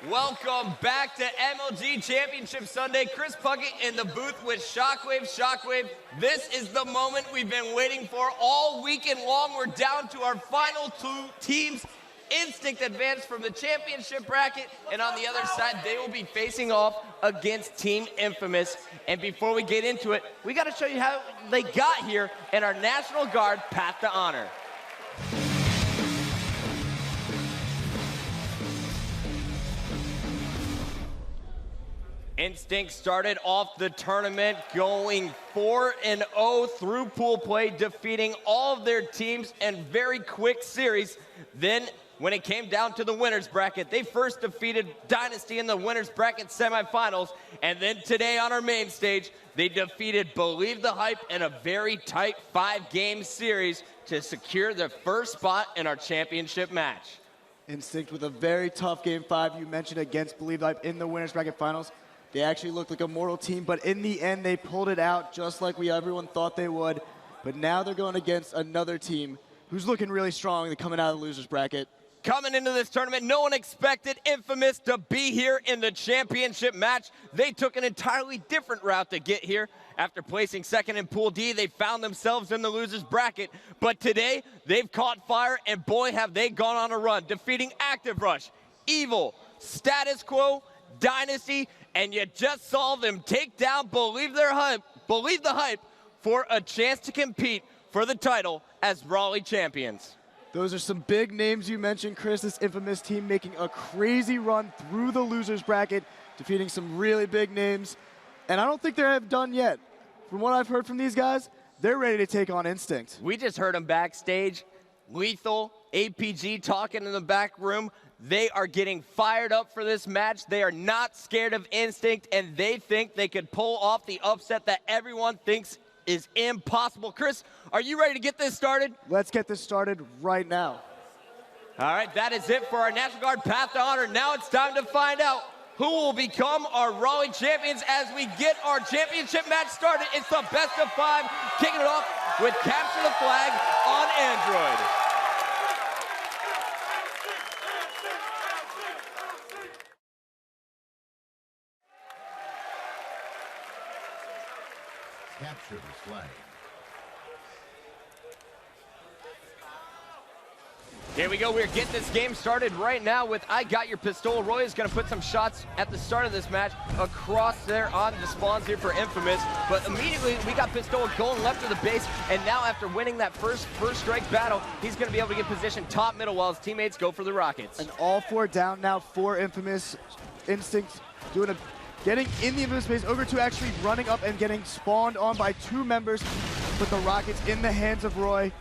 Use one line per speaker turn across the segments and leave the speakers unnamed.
Welcome back to MLG Championship Sunday. Chris Puckett in the booth with Shockwave. Shockwave, this is the moment we've been waiting for all weekend long. We're down to our final two teams. Instinct advanced from the championship bracket, and on the other side, they will be facing off against Team Infamous. And before we get into it, we got to show you how they got here in our National Guard Path to Honor. Instinct started off the tournament going 4-0 through pool play, defeating all of their teams in very quick series. Then, when it came down to the winner's bracket, they first defeated Dynasty in the winner's bracket semifinals, and then today on our main stage, they defeated Believe the Hype in a very tight 5-game series to secure their first spot in our championship match.
Instinct with a very tough Game 5 you mentioned against Believe the Hype in the winner's bracket finals. They actually looked like a mortal team, but in the end, they pulled it out just like everyone thought they would. But now they're going against another team who's looking really strong. They're coming out of the loser's bracket.
Coming into this tournament, no one expected Infamous to be here in the championship match. They took an entirely different route to get here. After placing second in Pool D, they found themselves in the loser's bracket. But today, they've caught fire, and boy, have they gone on a run, defeating Active Rush, Evil, Status Quo, Dynasty, and you just saw them take down Believe the Hype for a chance to compete for the title as Raleigh champions.
Those are some big names you mentioned, Chris. This Infamous team making a crazy run through the loser's bracket, defeating some really big names. And I don't think they're done yet. From what I've heard from these guys, they're ready to take on Instinct.
We just heard them backstage. Lethal, APG talking in the back room. They are getting fired up for this match. They are not scared of Instinct, and they think they could pull off the upset that everyone thinks is impossible. Chris, are you ready to get this started?
Let's get this started right now.
All right, that is it for our National Guard Path to Honor. Now it's time to find out who will become our Raleigh champions as we get our championship match started. It's the best of 5, kicking it off with Capture the Flag on Android.
Capture the flag.
Here we go. We're getting this game started right now with I Got Your Pistol. Roy is going to put some shots at the start of this match across there on the spawns here for Infamous. But immediately we got Pistol going left of the base, and now after winning that first strike battle, he's going to be able to get positioned top middle while his teammates go for the rockets.
And all 4 down now for Infamous. Instinct getting in the Infamous base. Ogre 2 actually running up and getting spawned on by 2 members. Put the rockets in the hands of Roy,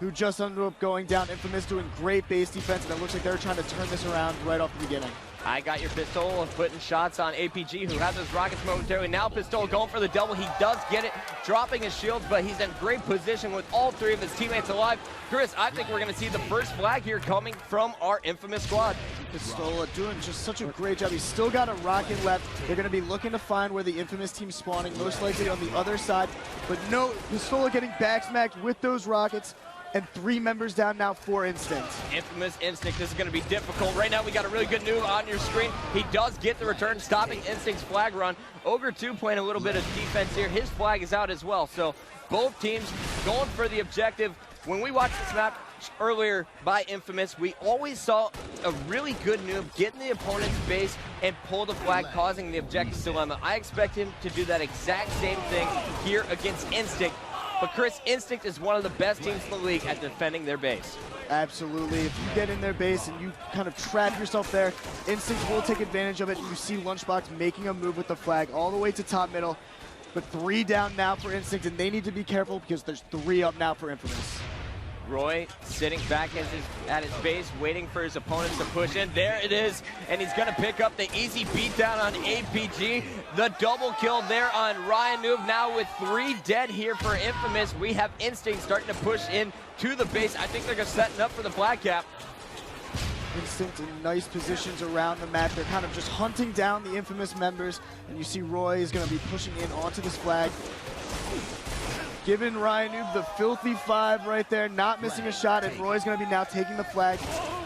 who just ended up going down. Infamous doing great base defense, and it looks like they're trying to turn this around right off the beginning.
I Got Your Pistol putting shots on APG, who has those rockets momentarily. Now Pistol going for the double. He does get it, dropping his shields, but he's in great position with all 3 of his teammates alive. Chris, I think we're going to see the first flag here coming from our Infamous squad.
Pistola doing just such a great job. He's still got a rocket left. They're going to be looking to find where the Infamous team's spawning, most likely on the other side. But no, Pistola getting backsmacked with those rockets. And 3 members down now for Instinct.
Infamous Instinct, this is going to be difficult. Right now we got a really good noob on your screen. He does get the return, stopping Instinct's flag run. Ogre 2 playing a little bit of defense here. His flag is out as well. So both teams going for the objective. When we watched this map earlier by Infamous, we always saw a really good noob get in the opponent's base and pull the flag, causing the objective dilemma. I expect him to do that exact same thing here against Instinct. But Chris, Instinct is one of the best teams in the league at defending their base.
Absolutely. If you get in their base and you kind of trap yourself there, Instinct will take advantage of it. You see Lunchbox making a move with the flag all the way to top middle. But 3 down now for Instinct, and they need to be careful because there's 3 up now for Infamous.
Roy sitting back at his base, waiting for his opponents to push in. There it is, and he's going to pick up the easy beatdown on APG. The double kill there on Ryan Noob. Now with 3 dead here for Infamous, we have Instinct starting to push in to the base. I think they're setting up for the flag cap.
Instinct in nice positions around the map. They're kind of just hunting down the Infamous members, and you see Roy is going to be pushing in onto this flag. Giving Ryan Noob the filthy 5 right there, not missing a shot, and Roy's going to be now taking the flag.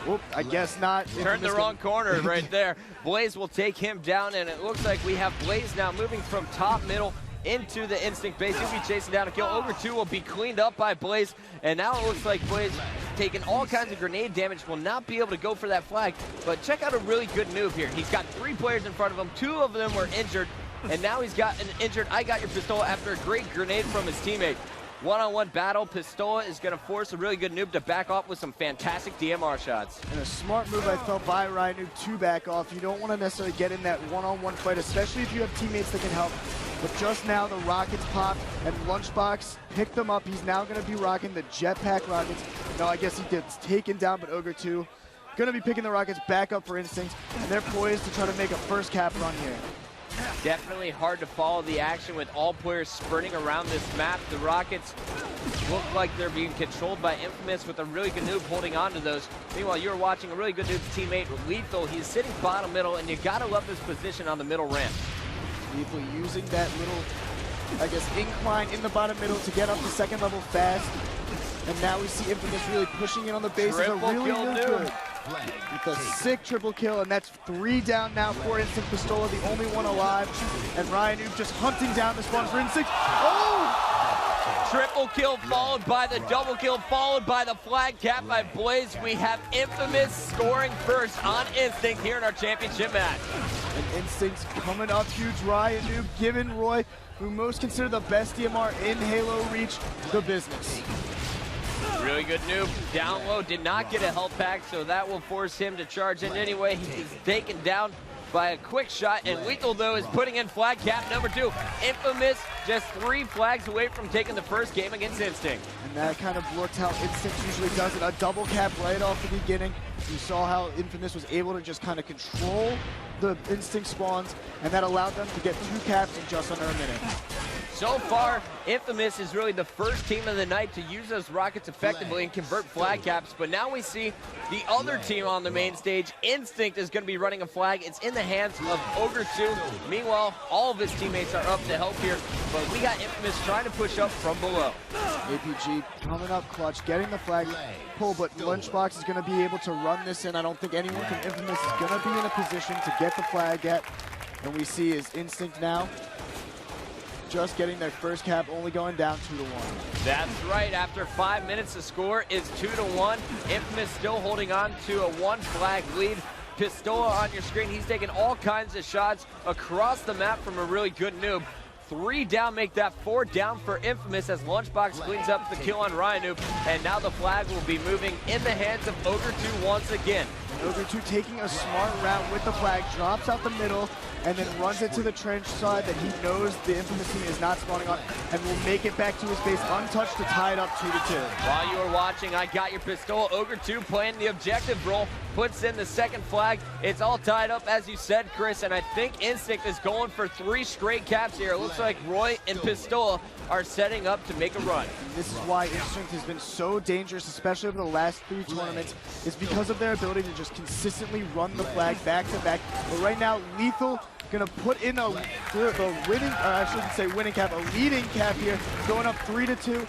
Whoop, I guess not.
Turned the wrong corner right there. Blaze will take him down, and it looks like we have Blaze now moving from top middle into the Instinct base. He'll be chasing down a kill. Ogre 2 will be cleaned up by Blaze, and now it looks like Blaze taking all kinds of grenade damage, will not be able to go for that flag. But check out a really good move here. He's got 3 players in front of him. 2 of them were injured, and now he's got an injured I got your Pistola after a great grenade from his teammate. One-on-one battle, Pistola is going to force a really good noob to back off with some fantastic DMR shots.
And a smart move, I felt, by Ryan Noob to back off. You don't want to necessarily get in that one-on-one fight, especially if you have teammates that can help. But just now, the rockets popped, and Lunchbox picked them up. He's now going to be rocking the jetpack rockets. No, I guess he did. It's taken down, but Ogre 2 going to be picking the rockets back up for Instinct, and they're poised to try to make a first cap run here.
Definitely hard to follow the action with all players sprinting around this map. The Rockets look like they're being controlled by Infamous with a really good noob holding on to those. Meanwhile, you're watching a really good noob's teammate, Lethal. He's sitting bottom middle, and you gotta love this position on the middle ramp.
Lethal using that little, I guess, incline in the bottom middle to get up to second level fast. And now we see Infamous really pushing in on the base.
Triple
really
kill
good. With a sick triple kill, and that's 3 down now for Instinct. Pistola, the only one alive. And Ryan Noob just hunting down the spawn for Instinct. Oh!
Triple kill followed by the double kill, followed by the flag cap by Blaze. We have Infamous scoring first on Instinct here in our championship match.
And Instinct's coming up huge. Ryan Noob giving Roy, who most consider the best DMR in Halo Reach, the business.
Really good noob. Down low, did not get a health pack, so that will force him to charge in anyway. He's taken down by a quick shot, and Lethal, though, is putting in flag cap number 2. Infamous just 3 flags away from taking the first game against Instinct.
And that kind of looked how Instinct usually does it. A double cap right off the beginning. You saw how Infamous was able to just kind of control the Instinct spawns, and that allowed them to get 2 caps in just under a minute.
So far, Infamous is really the first team of the night to use those rockets effectively and convert flag caps, but now we see the other team on the main stage. Instinct is going to be running a flag. It's in the hands of Ogre 2. Meanwhile, all of his teammates are up to help here, but we got Infamous trying to push up from below.
APG coming up clutch, getting the flag pull, but Lunchbox is going to be able to run this in. I don't think anyone from Infamous is going to be in a position to get the flag yet. And we see is Instinct now just getting their first cap, only going down 2-1.
That's right. After 5 minutes, the score is 2-1. Infamous still holding on to a 1 flag lead. Pistola on your screen. He's taking all kinds of shots across the map from a really good noob. 3 down, make that 4 down for Infamous as Lunchbox cleans up the kill on Ryan Noob. And now the flag will be moving in the hands of Ogre 2 once again.
Ogre 2 taking a smart route with the flag, drops out the middle, and then runs it to the trench side that he knows the Infamous team is not spawning on, and will make it back to his base untouched to tie it up 2-2.
While you were watching, I got your Pistola. Ogre 2 playing the objective role, puts in the second flag. It's all tied up, as you said, Chris, and I think Instinct is going for 3 straight caps here. It looks like Roy and Pistola are setting up to make a run.
And this is why Instinct has been so dangerous, especially over the last 3 tournaments, is because of their ability to just consistently run the flag back to back. But right now, Lethal gonna put in a winning, I shouldn't say winning cap, a leading cap here, going up 3-2.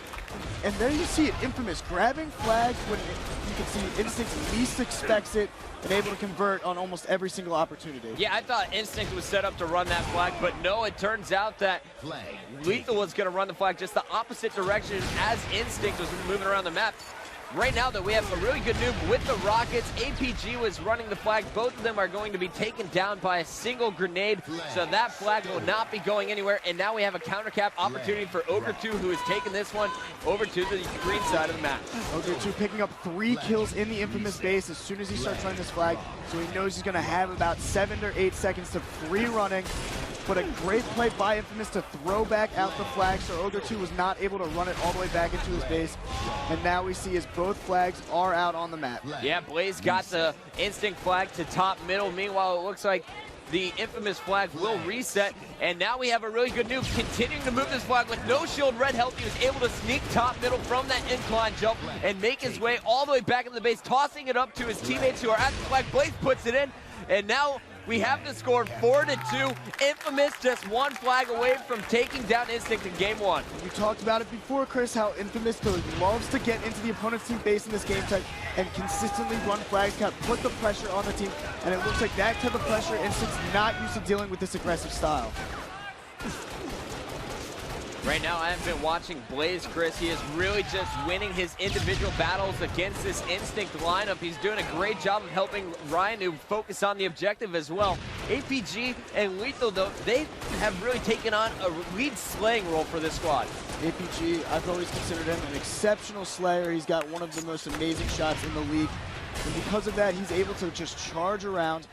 And there you see it, Infamous grabbing flags when you can see Instinct least expects it and able to convert on almost every single opportunity.
Yeah, I thought Instinct was set up to run that flag, but no, it turns out that Lethal was gonna run the flag just the opposite direction as Instinct was moving around the map. Right now, though, we have a really good noob with the rockets. APG was running the flag. Both of them are going to be taken down by a single grenade, so that flag will not be going anywhere. And now we have a counter cap opportunity for Ogre 2, who has taken this one over to the green side of the map.
Ogre 2 picking up 3 kills in the Infamous base as soon as he starts running this flag, so he knows he's going to have about 7 or 8 seconds to free running. But a great play by Infamous to throw back out the flag, so Ogre 2 was not able to run it all the way back into his base. And now we see as both flags are out on the map.
Yeah, Blaze got the Instinct flag to top middle. Meanwhile, it looks like the Infamous flag will reset. And now we have a really good noob continuing to move this flag with no shield, red health. He was able to sneak top middle from that incline jump and make his way all the way back into the base, tossing it up to his teammates who are at the flag. Blaze puts it in, and now We have the score 4-2. Infamous just one flag away from taking down Instinct in game one.
We talked about it before, Chris, how Infamous loves to get into the opponent's team base in this game type and consistently run flags, kind of put the pressure on the team, and it looks like that type of pressure, Instinct's not used to dealing with this aggressive style.
Right now, I have been watching Blaze, Chris. He is really just winning his individual battles against this Instinct lineup. He's doing a great job of helping Ryan to focus on the objective as well. APG and Lethal, though, they have really taken on a lead slaying role for this squad.
APG, I've always considered him an exceptional slayer. He's got one of the most amazing shots in the league. And because of that, he's able to just charge around.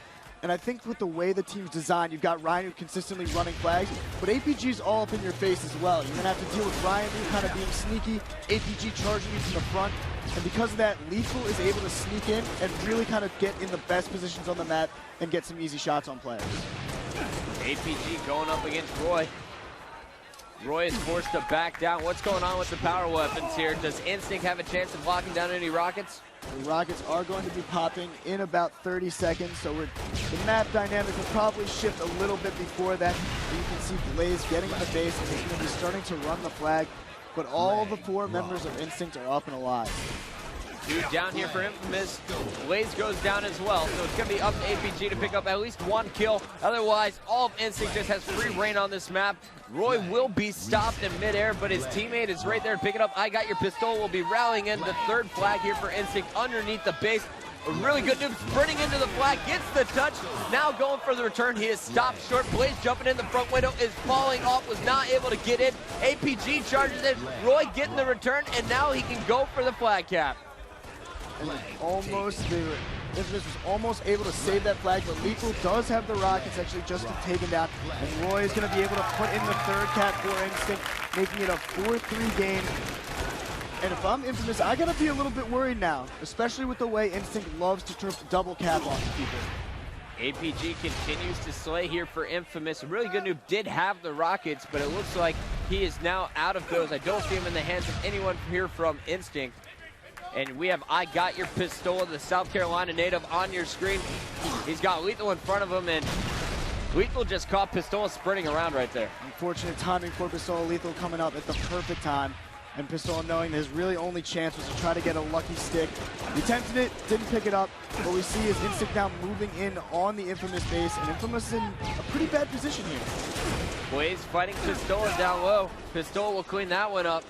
And I think with the way the team's designed, you've got Ryan consistently running flags, but APG's all up in your face as well. You're gonna have to deal with Ryan kind of being sneaky, APG charging you from the front, and because of that, Lethal is able to sneak in and really kind of get in the best positions on the map and get some easy shots on players.
APG going up against Roy. Roy is forced to back down. What's going on with the power weapons here? Does Instinct have a chance of locking down any rockets?
The rockets are going to be popping in about 30 seconds, so the map dynamic will probably shift a little bit before that. You can see Blaze getting in the base, and he's going to be starting to run the flag, but all the 4 members of Instinct are up and alive.
Dude down here for Infamous. Blaze goes down as well, so it's going to be up to APG to pick up at least 1 kill. Otherwise, all of Instinct just has free reign on this map. Roy will be stopped in midair, but his teammate is right there to pick it up. I got your pistol. Will be rallying in the 3rd flag here for Instinct underneath the base. A really good noob sprinting into the flag, gets the touch. Now going for the return. He is stopped short. Blaze jumping in the front window, is falling off, was not able to get in. APG charges in. Roy getting the return, and now he can go for the flag cap.
And Infamous was almost able to save that flag, but Lethal does have the rockets actually just to take him down. And Roy is going to be able to put in the 3rd cap for Instinct, making it a 4-3 game. And if I'm Infamous, I got to be a little bit worried now, especially with the way Instinct loves to double cap on people.
APG continues to slay here for Infamous. A really good noob did have the rockets, but it looks like he is now out of those. I don't see him in the hands of anyone here from Instinct. And we have I Got Your Pistol, the South Carolina native, on your screen. He's got Lethal in front of him, and Lethal just caught Pistola sprinting around right there.
Unfortunate timing for Pistola. Lethal coming up at the perfect time. And Pistola knowing his really only chance was to try to get a lucky stick. He attempted it, didn't pick it up. What we see is Instinct now moving in on the Infamous base, and Infamous is in a pretty bad position here.
Blaze fighting Pistola down low. Pistola will clean that one up.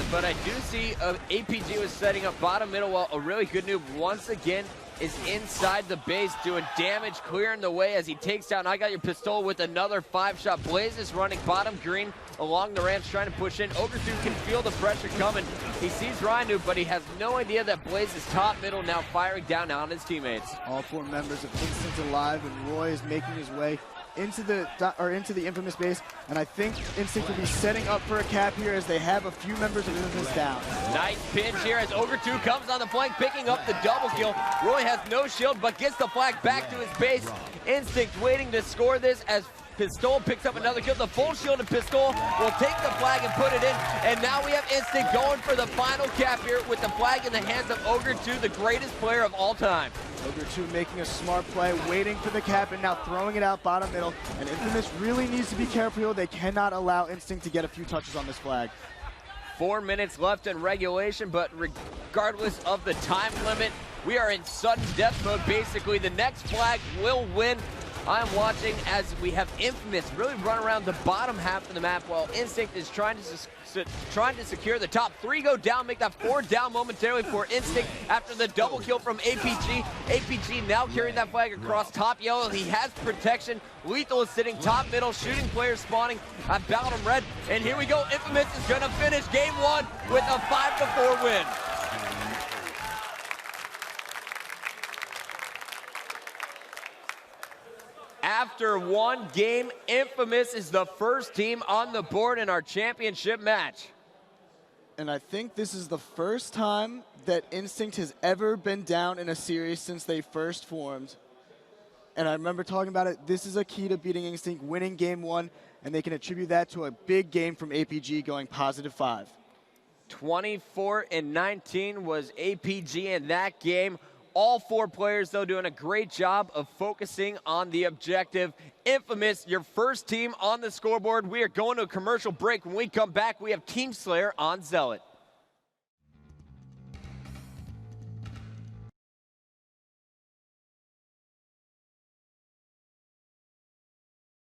But I do see APG was setting up bottom middle while a really good noob once again is inside the base doing damage, clearing the way as he takes down I Got Your Pistol with another 5-shot. Blaze is running bottom green along the ramps trying to push in. Ogre 2 can feel the pressure coming. He sees Ryan noob, but he has no idea that Blaze is top middle now firing down on his teammates.
All 4 members of Instinct alive, and Roy is making his way into the Infamous base, and I think Instinct will be setting up for a cap here as they have a few members of Infamous down.
Nice pinch here as Ogre 2 comes on the flank, picking up the double kill. Roy has no shield, but gets the flag back to his base. Instinct waiting to score this as Pistol picks up another kill. The full shielded Pistol will take the flag and put it in. And now we have Instinct going for the final cap here with the flag in the hands of Ogre 2, the greatest player of all time.
Ogre 2 making a smart play, waiting for the cap, and now throwing it out bottom middle. And Infamous really needs to be careful here. They cannot allow Instinct to get a few touches on this flag.
4 minutes left in regulation, but regardless of the time limit, we are in sudden death mode. Basically, the next flag will win. I'm watching as we have Infamous really run around the bottom half of the map while Instinct is trying to secure the top 3, go down, make that 4 down momentarily for Instinct after the double kill from APG. APG now carrying that flag across top yellow. He has protection. Lethal is sitting top middle, shooting players spawning at bottom red. And here we go. Infamous is going to finish game 1 with a 5-4 win. After 1 game, Infamous is the first team on the board in our championship match.
And I think this is the first time that Instinct has ever been down in a series since they first formed. And I remember talking about it. This is a key to beating Instinct, winning game 1, and they can attribute that to a big game from APG going +5.
24-19 was APG in that game. All 4 players, though, doing a great job of focusing on the objective. Infamous, your first team on the scoreboard. We are going to a commercial break. When we come back, we have Team Slayer on Zealot.